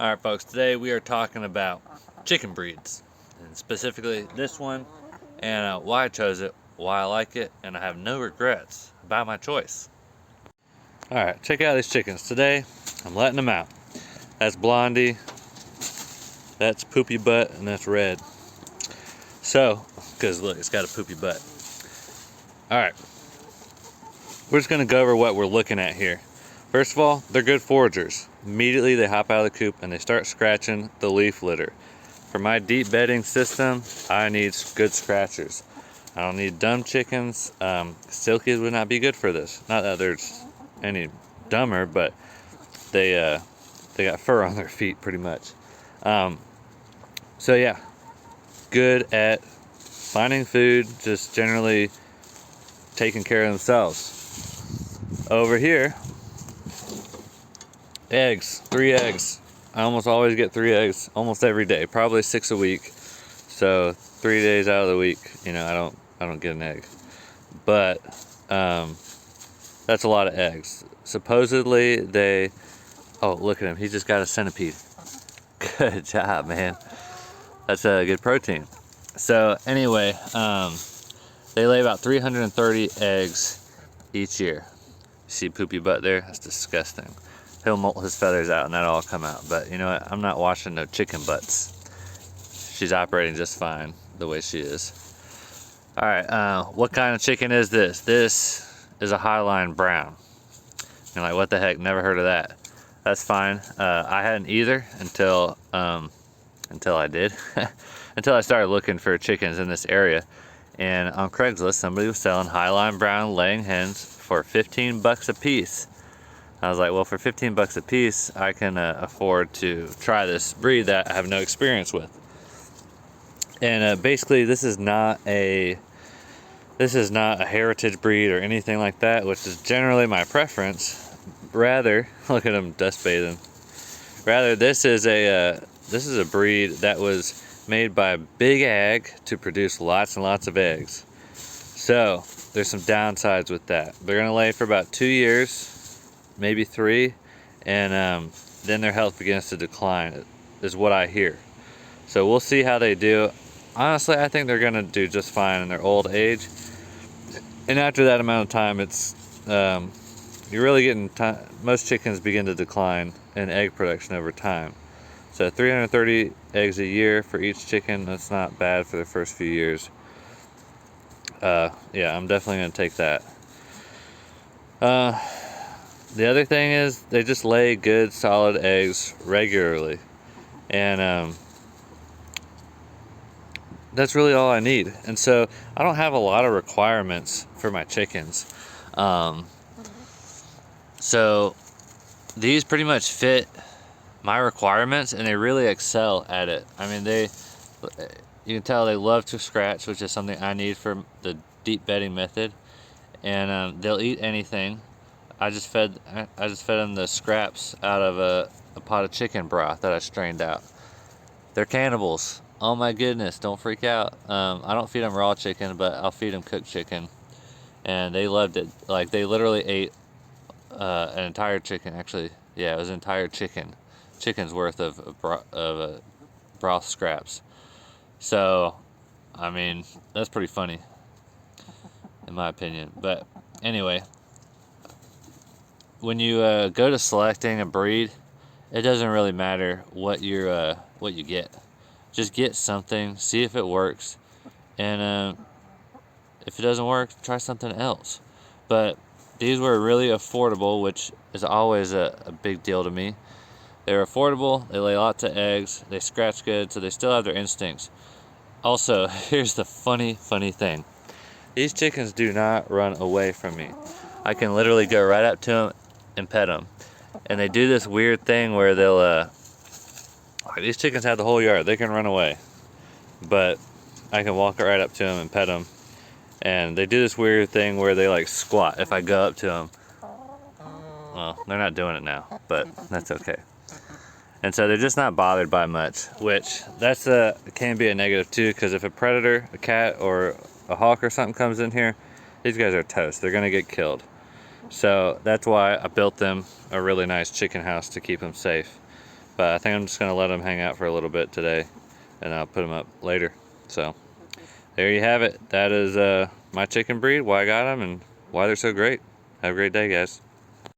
Alright folks, today we are talking about chicken breeds, and specifically this one, and why I chose it, why I like it, and I have no regrets about my choice. Alright, check out these chickens. Today, I'm letting them out. That's Blondie, that's Poopy Butt, and that's Red. So, because look, it's got a poopy butt. Alright, we're just going to go over what we're looking at here. First of all, they're good foragers. Immediately they hop out of the coop and they start scratching the leaf litter. For my deep bedding system, I need good scratchers. I don't need dumb chickens. Silkies would not be good for this. Not that there's any dumber, but they got fur on their feet pretty much. So yeah, good at finding food, just generally taking care of themselves. Over here, eggs, 3 eggs. I almost always get 3 eggs almost every day, probably 6 a week. So 3 days out of the week, you know, I don't get an egg. But that's a lot of eggs. Supposedly they, oh look at him, he just got a centipede. Good job, man. That's a good protein. So anyway, they lay about 330 eggs each year. See Poopy Butt there? That's disgusting. He'll molt his feathers out and that'll all come out. But you know what? I'm not washing no chicken butts. She's operating just fine the way she is. Alright, what kind of chicken is this? This is a Highline Brown. You're like, what the heck? Never heard of that. That's fine. I hadn't either until I did. Until I started looking for chickens in this area. And on Craigslist, somebody was selling Highline Brown laying hens for 15 bucks a piece. I was like, well, for 15 bucks a piece, I can afford to try this breed that I have no experience with. And basically, this is not a heritage breed or anything like that, which is generally my preference. Rather, look at them dust bathing. Rather, this is a breed that was made by Big Ag to produce lots and lots of eggs. So there's some downsides with that. They're gonna lay for about 2 years, maybe 3, and then their health begins to decline, is what I hear. So we'll see how they do. Honestly, I think they're gonna do just fine in their old age. And after that amount of time, it's you're really getting most chickens begin to decline in egg production over time. So 330 eggs a year for each chicken, that's not bad for the first few years. Yeah, I'm definitely going to take that. The other thing is they just lay good solid eggs regularly. And that's really all I need. And so I don't have a lot of requirements for my chickens. So these pretty much fit my requirements and they really excel at it. I mean, you can tell they love to scratch, which is something I need for the deep bedding method. And they'll eat anything. I just fed them the scraps out of a pot of chicken broth that I strained out. They're cannibals. Oh my goodness, don't freak out. I don't feed them raw chicken, but I'll feed them cooked chicken. And they loved it. Like, they literally ate an entire chicken. Actually, yeah, it was an entire chicken's worth of broth scraps. So, I mean, that's pretty funny, in my opinion. But anyway, when you go to selecting a breed, it doesn't really matter what you get. Just get something, see if it works, and if it doesn't work, try something else. But these were really affordable, which is always a big deal to me. They're affordable, they lay lots of eggs, they scratch good, so they still have their instincts. Also, here's the funny thing. These chickens do not run away from me. I can literally go right up to them and pet them. And they do this weird thing where these chickens have the whole yard, they can run away. But I can walk right up to them and pet them. And they do this weird thing where they like squat if I go up to them. Well, they're not doing it now, but that's okay. And so they're just not bothered by much, which can be a negative too, because if a predator, a cat or a hawk or something comes in here, these guys are toast. They're gonna get killed. So that's why I built them a really nice chicken house to keep them safe. But I think I'm just gonna let them hang out for a little bit today, and I'll put them up later. So there you have it. That is my chicken breed, why I got them, and why they're so great. Have a great day, guys.